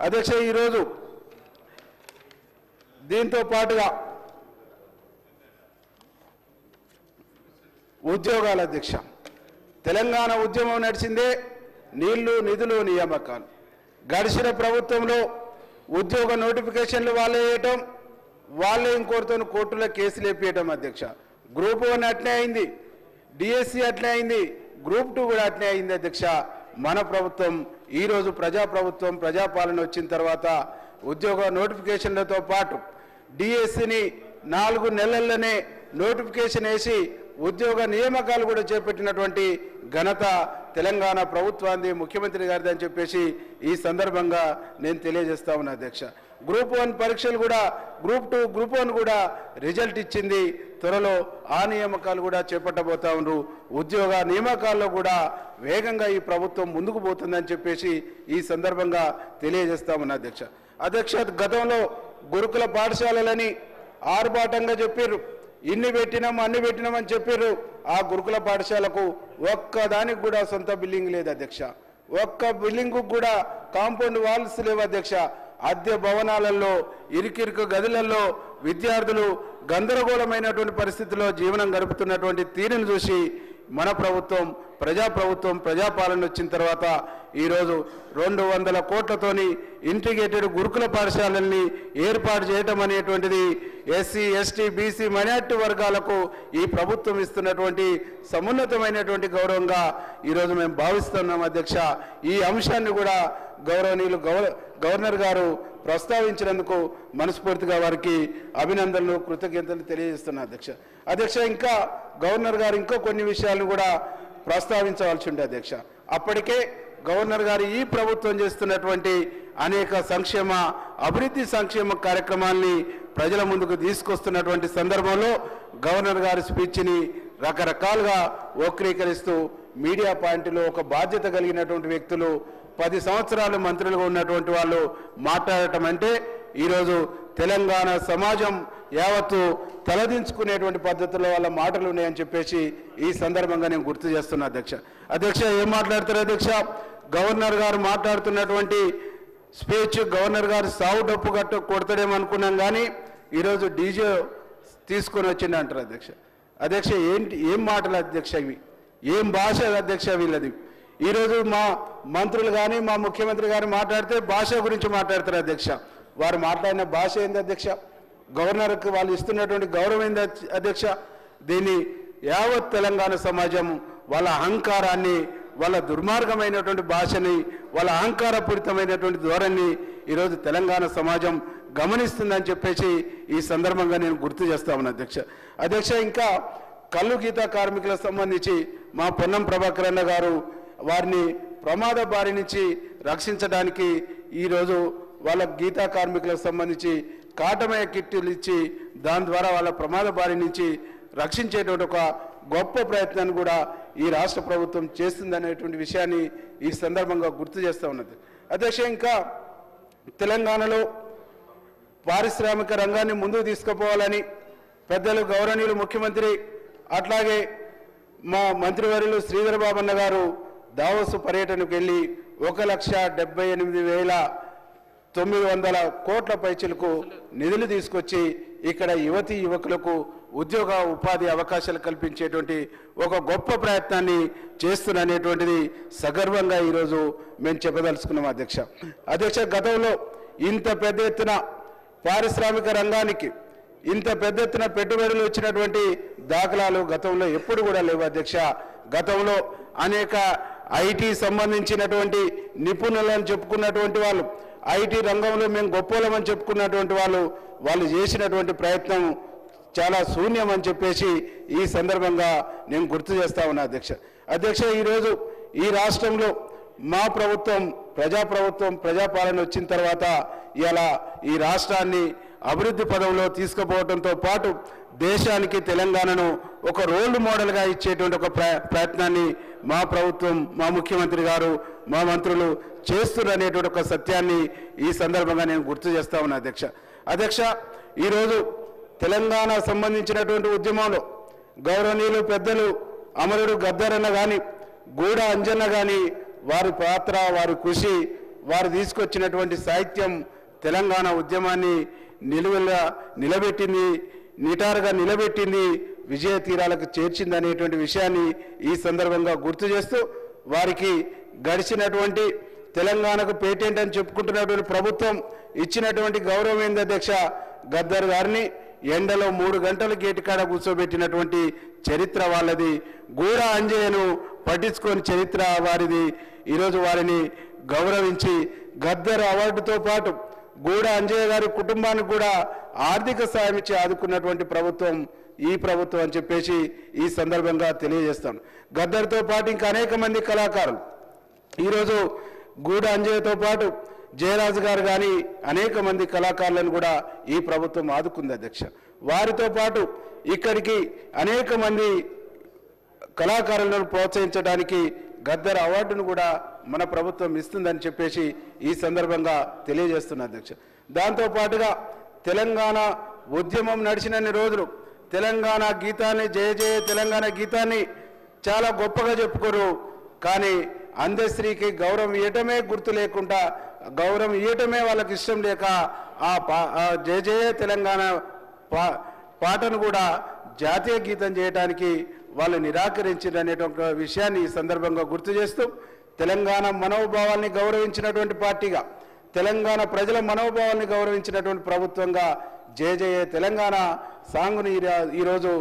అధ్యక్ష ఈరోజు దీంతో పాటుగా ఉద్యోగాల అధ్యక్ష తెలంగాణ ఉద్యమం నడిచిందే నీళ్లు నిధులు నియామకాలు. గడిచిన ప్రభుత్వంలో ఉద్యోగ నోటిఫికేషన్లు వాళ్ళే వేయటం, వాళ్ళే ఇంకోటితో కోర్టులో కేసులు వేపించడం అధ్యక్ష. గ్రూప్ 1 అట్నే అయింది, డిఎస్సి అట్నే అయింది, గ్రూప్ 2 కూడా అట్నే అయింది అధ్యక్ష. మన ప్రభుత్వం ఈరోజు ప్రజాప్రభుత్వం ప్రజాపాలన వచ్చిన తర్వాత ఉద్యోగ నోటిఫికేషన్లతో పాటు డిఎస్సిని 4 నెలల్లోనే నోటిఫికేషన్ వేసి ఉద్యోగ నియామకాలు కూడా చేపట్టినటువంటి ఘనత తెలంగాణ ప్రభుత్వాన్ని ముఖ్యమంత్రి గారిది అని చెప్పేసి ఈ సందర్భంగా నేను తెలియజేస్తా ఉన్నా అధ్యక్ష. గ్రూప్ 1 పరీక్షలు కూడా గ్రూప్ 2 గ్రూప్ 1 కూడా రిజల్ట్ ఇచ్చింది. త్వరలో ఆ నియామకాలు కూడా చేపట్టబోతా ఉన్నారు. ఉద్యోగ నియామకాల్లో కూడా వేగంగా ఈ ప్రభుత్వం ముందుకు పోతుందని చెప్పేసి ఈ సందర్భంగా తెలియజేస్తా ఉన్నా అధ్యక్ష. అధ్యక్ష గతంలో గురుకుల పాఠశాలలని ఆర్భాటంగా చెప్పారు, ఇన్ని పెట్టినాం అన్ని పెట్టినామని చెప్పారు. ఆ గురుకుల పాఠశాలకు ఒక్కదానికి కూడా సొంత బిల్డింగ్ లేదు అధ్యక్ష. ఒక్క బిల్డింగ్ కూడా కాంపౌండ్ వాల్స్ లేవు అధ్యక్ష. అద్దె భవనాలలో ఇరుకిరుకు గదులలో విద్యార్థులు గందరగోళమైనటువంటి పరిస్థితుల్లో జీవనం గడుపుతున్నటువంటి తీరును చూసి మన ప్రభుత్వం ప్రజాపాలన వచ్చిన తర్వాత ఈరోజు 200 కోట్లతోని ఇంటిగ్రేటెడ్ గురుకుల పాఠశాలల్ని ఏర్పాటు చేయటం అనేటువంటిది ఎస్సీ ఎస్టీ బీసీ మైనార్టీ వర్గాలకు ఈ ప్రభుత్వం ఇస్తున్నటువంటి సమున్నతమైనటువంటి గౌరవంగా ఈరోజు మేము భావిస్తున్నాం అధ్యక్ష. ఈ అంశాన్ని కూడా గౌరవనీయులు గవర్నర్ గారు ప్రస్తావించినందుకు మనస్ఫూర్తిగా వారికి అభినందనలు కృతజ్ఞతలు తెలియజేస్తున్నా అధ్యక్ష. ఇంకా గవర్నర్ గారు ఇంకో కొన్ని విషయాలను కూడా ప్రస్తావించవలసి ఉండే అధ్యక్ష. అప్పటికే గవర్నర్ గారు ఈ ప్రభుత్వం చేస్తున్నటువంటి అనేక అభివృద్ధి సంక్షేమ కార్యక్రమాల్ని ప్రజల ముందుకు తీసుకొస్తున్నటువంటి సందర్భంలో గవర్నర్ గారి స్పీచ్ని రకరకాలుగా వక్రీకరిస్తూ మీడియా పాయింట్లో ఒక బాధ్యత కలిగినటువంటి వ్యక్తులు 10 సంవత్సరాలు మంత్రులుగా ఉన్నటువంటి వాళ్ళు మాట్లాడటం అంటే ఈరోజు తెలంగాణ సమాజం యావత్తు తలదించుకునేటువంటి పద్ధతుల్లో వాళ్ళ మాటలు ఉన్నాయని చెప్పేసి ఈ సందర్భంగా నేను గుర్తు చేస్తున్నా అధ్యక్ష. ఏం మాట్లాడతారు అధ్యక్ష? గవర్నర్ గారు మాట్లాడుతున్నటువంటి స్పీచ్ గవర్నర్ గారు సావు డప్పు కొడతాడేమనుకున్నాం, కానీ ఈరోజు డీజే తీసుకొని వచ్చింది అంటారు అధ్యక్ష. ఏం మాటలు అధ్యక్ష ఇవి? ఏం భాష అధ్యక్ష వీళ్ళది? ఈరోజు మా మంత్రులు కానీ మా ముఖ్యమంత్రి గారు మాట్లాడితే భాష గురించి మాట్లాడతారు అధ్యక్ష. వారు మాట్లాడిన భాష ఏంది అధ్యక్ష? గవర్నర్కి వాళ్ళు ఇస్తున్నటువంటి గౌరవం ఏంది అధ్యక్ష? దీన్ని యావత్ తెలంగాణ సమాజం వాళ్ళ అహంకారాన్ని, వాళ్ళ దుర్మార్గమైనటువంటి భాషని, వాళ్ళ అహంకారపూరితమైనటువంటి ధోరణిని ఈరోజు తెలంగాణ సమాజం గమనిస్తుందని చెప్పేసి ఈ సందర్భంగా నేను గుర్తు చేస్తా ఉన్నా అధ్యక్ష. ఇంకా కల్లు గీత కార్మికులకు సంబంధించి మా పొన్నం ప్రభాకర్ అన్న గారు వారిని ప్రమాద బారి నుంచి రక్షించడానికి ఈరోజు వాళ్ళ గీతా కార్మికులకు సంబంధించి కాటమయ కిట్లు ఇచ్చి దాని ద్వారా వాళ్ళ ప్రమాద బారి నుంచి రక్షించేటువంటి ఒక గొప్ప ప్రయత్నాన్ని కూడా ఈ రాష్ట్ర ప్రభుత్వం చేస్తుందనేటువంటి విషయాన్ని ఈ సందర్భంగా గుర్తు చేస్తూ ఉన్నది అధ్యక్ష. ఇంకా తెలంగాణలో పారిశ్రామిక రంగాన్ని ముందుకు తీసుకుపోవాలని పెద్దలు గౌరవనీయులు ముఖ్యమంత్రి అట్లాగే మా మంత్రివర్యులు శ్రీధర్ బాబు అన్న గారు దావోసు పర్యటనకు వెళ్ళి 1,78,900 కోట్ల పైచలకు నిధులు తీసుకొచ్చి ఇక్కడ యువతీ యువకులకు ఉద్యోగ ఉపాధి అవకాశాలు కల్పించేటువంటి ఒక గొప్ప ప్రయత్నాన్ని చేస్తున్ననేటువంటిది సగర్వంగా ఈరోజు మేము చెప్పదలుచుకున్నాం అధ్యక్ష. గతంలో ఇంత పెద్ద ఎత్తున పారిశ్రామిక రంగానికి ఇంత పెద్ద ఎత్తున పెట్టుబడులు వచ్చినటువంటి దాఖలాలు గతంలో ఎప్పుడు కూడా లేవు అధ్యక్ష. గతంలో అనేక ఐటీ సంబంధించినటువంటి నిపుణులను చెప్పుకున్నటువంటి వాళ్ళు, ఐటీ రంగంలో మేము గొప్పలమని చెప్పుకున్నటువంటి వాళ్ళు చేసినటువంటి ప్రయత్నం చాలా శూన్యం అని చెప్పేసి ఈ సందర్భంగా నేను గుర్తు చేస్తా ఉన్నా అధ్యక్ష. ఈరోజు ఈ రాష్ట్రంలో మా ప్రభుత్వం ప్రజాపాలన వచ్చిన తర్వాత ఇలా ఈ రాష్ట్రాన్ని అభివృద్ధి పదంలో తీసుకుపోవడంతో పాటు దేశానికి తెలంగాణను ఒక రోల్ మోడల్గా ఇచ్చేటువంటి ఒక ప్రయత్నాన్ని మా ప్రభుత్వం, మా ముఖ్యమంత్రి గారు, మా మంత్రులు చేస్తున్ననేటువంటి ఒక సత్యాన్ని ఈ సందర్భంగా నేను గుర్తు చేస్తా ఉన్నా అధ్యక్ష. ఈరోజు తెలంగాణ సంబంధించినటువంటి ఉద్యమంలో గౌరవనీయులు పెద్దలు అమరుడు గద్దరన్న కానీ, గూడ అంజన్న కానీ వారి పాత్ర, వారి కృషి, వారు తీసుకొచ్చినటువంటి సాహిత్యం తెలంగాణ ఉద్యమాన్ని నిలబెట్టింది, నిటారుగా నిలబెట్టింది, విజయ తీరాలకు చేర్చింది అనేటువంటి విషయాన్ని ఈ సందర్భంగా గుర్తు చేస్తూ వారికి గడిచినటువంటి తెలంగాణకు పేటెంట్ అని చెప్పుకుంటున్నటువంటి ప్రభుత్వం ఇచ్చినటువంటి గౌరవం ఏంది అధ్యక్ష, గద్దర్ గారిని ఎండలో 3 గంటలు గేటుకాడ కూర్చోబెట్టినటువంటి చరిత్ర వాళ్ళది. గూడ అంజయ్యను పట్టించుకొని చరిత్ర వారిది. ఈరోజు వారిని గౌరవించి గద్దర్ అవార్డుతో పాటు గూడ అంజయ్య గారి కుటుంబానికి కూడా ఆర్థిక సాయం ఇచ్చి ఆదుకున్నటువంటి ప్రభుత్వం ఈ ప్రభుత్వం అని చెప్పేసి ఈ సందర్భంగా తెలియజేస్తాను. గద్దర్తో పాటు ఇంకా అనేక మంది కళాకారులు ఈరోజు గూడ అంజయ్యతో పాటు జయరాజు గారు కానీ అనేక మంది కళాకారులను కూడా ఈ ప్రభుత్వం ఆదుకుంది అధ్యక్ష. వారితో పాటు ఇక్కడికి అనేక మంది కళాకారులను ప్రోత్సహించడానికి గద్దర్ అవార్డును కూడా మన ప్రభుత్వం ఇస్తుందని చెప్పేసి ఈ సందర్భంగా తెలియజేస్తున్నా అధ్యక్ష. దాంతోపాటుగా తెలంగాణ ఉద్యమం నడిచినన్ని రోజులు తెలంగాణ గీతాన్ని జయ జయ తెలంగాణ గీతాన్ని చాలా గొప్పగా చెప్పుకోరు, కానీ అందశ్రీకి గౌరవం ఇవ్వటమే గుర్తు లేకుండా, గౌరవం ఇవ్వటమే వాళ్ళకి ఇష్టం లేక ఆ జయ జయ తెలంగాణ పాటను కూడా జాతీయ గీతం చేయడానికి వాళ్ళు నిరాకరించారు అనేటువంటి విషయాన్ని ఈ సందర్భంగా గుర్తు చేస్తూ తెలంగాణ మనోభావాల్ని గౌరవించినటువంటి పార్టీగా, తెలంగాణ ప్రజల మనోభావాల్ని గౌరవించినటువంటి ప్రభుత్వంగా జయ జయ తెలంగాణ సాంగ్ను ఈరోజు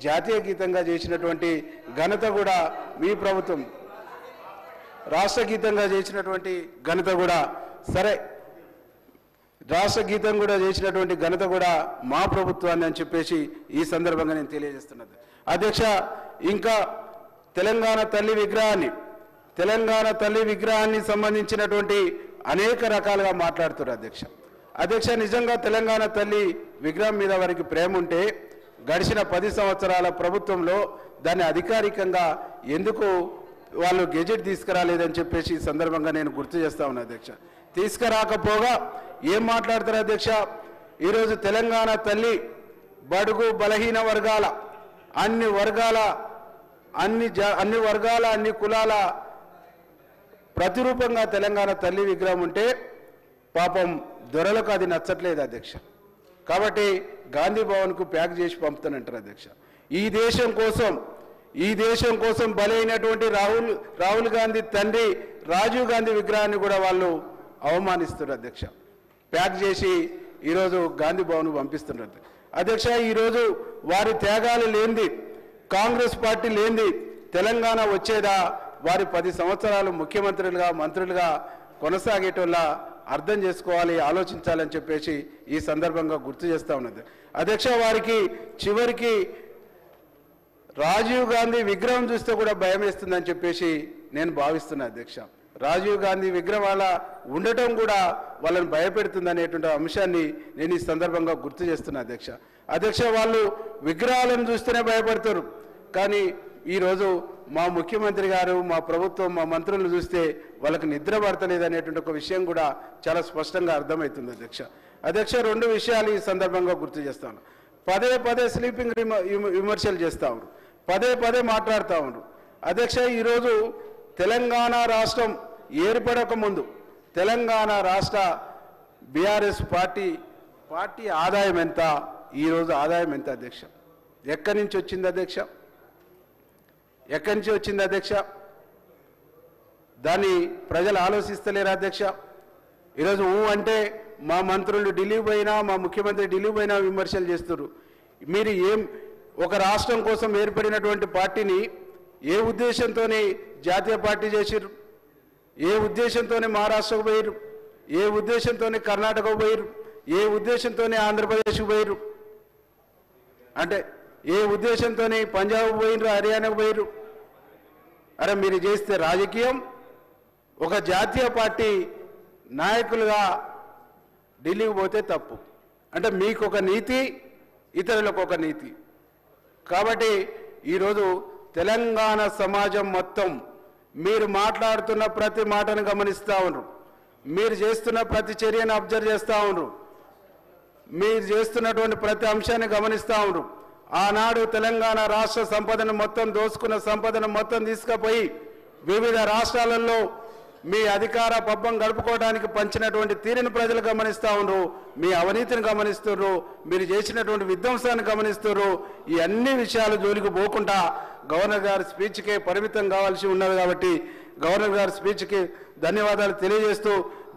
జాతీయ గీతంగా చేసినటువంటి ఘనత కూడా మీ ప్రభుత్వం, రాష్ట్ర గీతంగా చేసినటువంటి ఘనత కూడా సరే రాష్ట్ర గీతం కూడా చేసినటువంటి ఘనత కూడా మా ప్రభుత్వాన్ని అని చెప్పేసి ఈ సందర్భంగా నేను తెలియజేస్తున్నది అధ్యక్ష. ఇంకా తెలంగాణ తల్లి విగ్రహాన్ని సంబంధించినటువంటి అనేక రకాలుగా మాట్లాడుతున్నారు అధ్యక్ష. నిజంగా తెలంగాణ తల్లి విగ్రహం మీద వారికి ప్రేమ ఉంటే గడిచిన 10 సంవత్సరాల ప్రభుత్వంలో దాన్ని అధికారికంగా ఎందుకు వాళ్ళు గెజెట్ తీసుకురాలేదని చెప్పేసి ఈ సందర్భంగా నేను గుర్తు చేస్తా ఉన్నా అధ్యక్ష. తీసుకురాకపోగా ఏం మాట్లాడతారు అధ్యక్ష, ఈరోజు తెలంగాణ తల్లి బడుగు బలహీన వర్గాల అన్ని వర్గాల అన్ని కులాల ప్రతిరూపంగా తెలంగాణ తల్లి విగ్రహం ఉంటే పాపం దొరలకు అది నచ్చట్లేదు అధ్యక్ష. కాబట్టి గాంధీ భవన్కు ప్యాక్ చేసి పంపుతానంటారు అధ్యక్ష. ఈ దేశం కోసం బలైనటువంటి రాహుల్ గాంధీ తండ్రి రాజీవ్ గాంధీ విగ్రహాన్ని కూడా వాళ్ళు అవమానిస్తున్నారు అధ్యక్ష. ప్యాక్ చేసి ఈరోజు గాంధీ భవన్ పంపిస్తున్నారు అధ్యక్ష. ఈరోజు వారి త్యాగాలు లేనిది, కాంగ్రెస్ పార్టీ లేనిది తెలంగాణ వచ్చేదా? వారి 10 సంవత్సరాలు ముఖ్యమంత్రులుగా మంత్రులుగా కొనసాగేటోళ్ళ అర్థం చేసుకోవాలి, ఆలోచించాలని చెప్పేసి ఈ సందర్భంగా గుర్తు చేస్తూ ఉన్నది అధ్యక్ష. వారికి చివరికి రాజీవ్ గాంధీ విగ్రహం చూస్తే కూడా భయం వేస్తుందని చెప్పేసి నేను భావిస్తున్నా అధ్యక్ష. రాజీవ్ గాంధీ విగ్రహం వాళ్ళ ఉండటం కూడా వాళ్ళని భయపెడుతుంది అనేటువంటి అంశాన్ని నేను ఈ సందర్భంగా గుర్తు చేస్తున్నా అధ్యక్ష. వాళ్ళు విగ్రహాలను చూస్తేనే భయపడతారు, కానీ ఈరోజు మా ముఖ్యమంత్రి గారు, మా ప్రభుత్వం, మా మంత్రులను చూస్తే వాళ్ళకి నిద్ర పడతలేదు అనేటువంటి ఒక విషయం కూడా చాలా స్పష్టంగా అర్థమవుతుంది అధ్యక్ష. 2 విషయాలు ఈ సందర్భంగా గుర్తు చేస్తాను. పదే స్లీపింగ్ విమర్శలు చేస్తూ ఉన్నారు, పదే మాట్లాడుతూ ఉన్నారు అధ్యక్ష. ఈరోజు తెలంగాణ రాష్ట్రం ఏర్పడక ముందు తెలంగాణ రాష్ట్ర బీఆర్ఎస్ పార్టీ ఆదాయం ఎంత, ఈరోజు ఆదాయం ఎంత అధ్యక్ష? ఎక్కడి నుంచి వచ్చింది అధ్యక్ష? దాన్ని ప్రజలు ఆలోచిస్తలేరు అధ్యక్ష. ఈరోజు అంటే మా మంత్రులు ఢిల్లీ పోయినా, మా ముఖ్యమంత్రి ఢిల్లీ పోయినా విమర్శలు చేస్తున్నారు. మీరు ఒక రాష్ట్రం కోసం ఏర్పడినటువంటి పార్టీని ఏ ఉద్దేశంతోనే జాతీయ పార్టీ చేసిర్రు? ఏ ఉద్దేశంతోనే మహారాష్ట్రకు పోయిర్రు? ఏ ఉద్దేశంతోనే కర్ణాటకకు పోయిర్రు? ఏ ఉద్దేశంతోనే ఆంధ్రప్రదేశ్కు పోయిర్రు? అంటే ఏ ఉద్దేశంతోనే పంజాబ్ పోయిర్రు, హర్యానాకు పోయిర్రు? అరే మీరు చేస్తే రాజకీయం, ఒక జాతీయ పార్టీ నాయకులుగా ఢిల్లీకి పోతే తప్పు. అంటే మీకు ఒక నీతి, ఇతరులకు ఒక నీతి. కాబట్టి ఈరోజు తెలంగాణ సమాజం మొత్తం మీరు మాట్లాడుతున్న ప్రతి మాటను గమనిస్తూ ఉన్నారు, మీరు చేస్తున్న ప్రతి చర్యను అబ్జర్వ్ చేస్తూ ఉన్నారు, మీరు చేస్తున్నటువంటి ప్రతి అంశాన్ని గమనిస్తూ ఉన్నారు. ఆనాడు తెలంగాణ రాష్ట్ర సంపదను మొత్తం దోసుకున్న సంపదను మొత్తం తీసుకుపోయి వివిధ రాష్ట్రాలలో మీ అధికార పబ్బం గడుపుకోవడానికి పంచినటువంటి తీరును ప్రజలు గమనిస్తూ ఉన్నారు, మీ అవినీతిని గమనిస్తున్నారు, మీరు చేసినటువంటి విధ్వంసాన్ని గమనిస్తున్నారు. ఈ అన్ని విషయాలు జోలికి పోకుండా గవర్నర్ గారి స్పీచ్కే పరిమితం కావాల్సి ఉన్నది. కాబట్టి గవర్నర్ గారి స్పీచ్కి ధన్యవాదాలు తెలియజేస్తూ,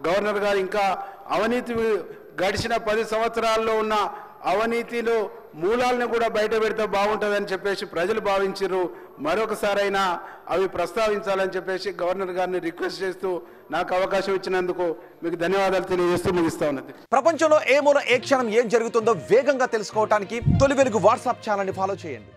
గవర్నర్ గారు ఇంకా అవినీతి గడిచిన 10 సంవత్సరాల్లో ఉన్న అవినీతిలో మూలాలను కూడా బయట పెడితే బాగుంటుందని చెప్పేసి ప్రజలు భావించారు. మరొకసారైనా అవి ప్రస్తావించాలని చెప్పేసి గవర్నర్ గారిని రిక్వెస్ట్ చేస్తూ నాకు అవకాశం ఇచ్చినందుకు మీకు ధన్యవాదాలు తెలియజేస్తూ ముగిస్తా ఉన్నది. ప్రపంచంలో ఏ మూల ఏ క్షణం ఏం జరుగుతుందో వేగంగా తెలుసుకోవడానికి తొలి వెలుగు వాట్సాప్ ఛానల్ని ఫాలో చేయండి.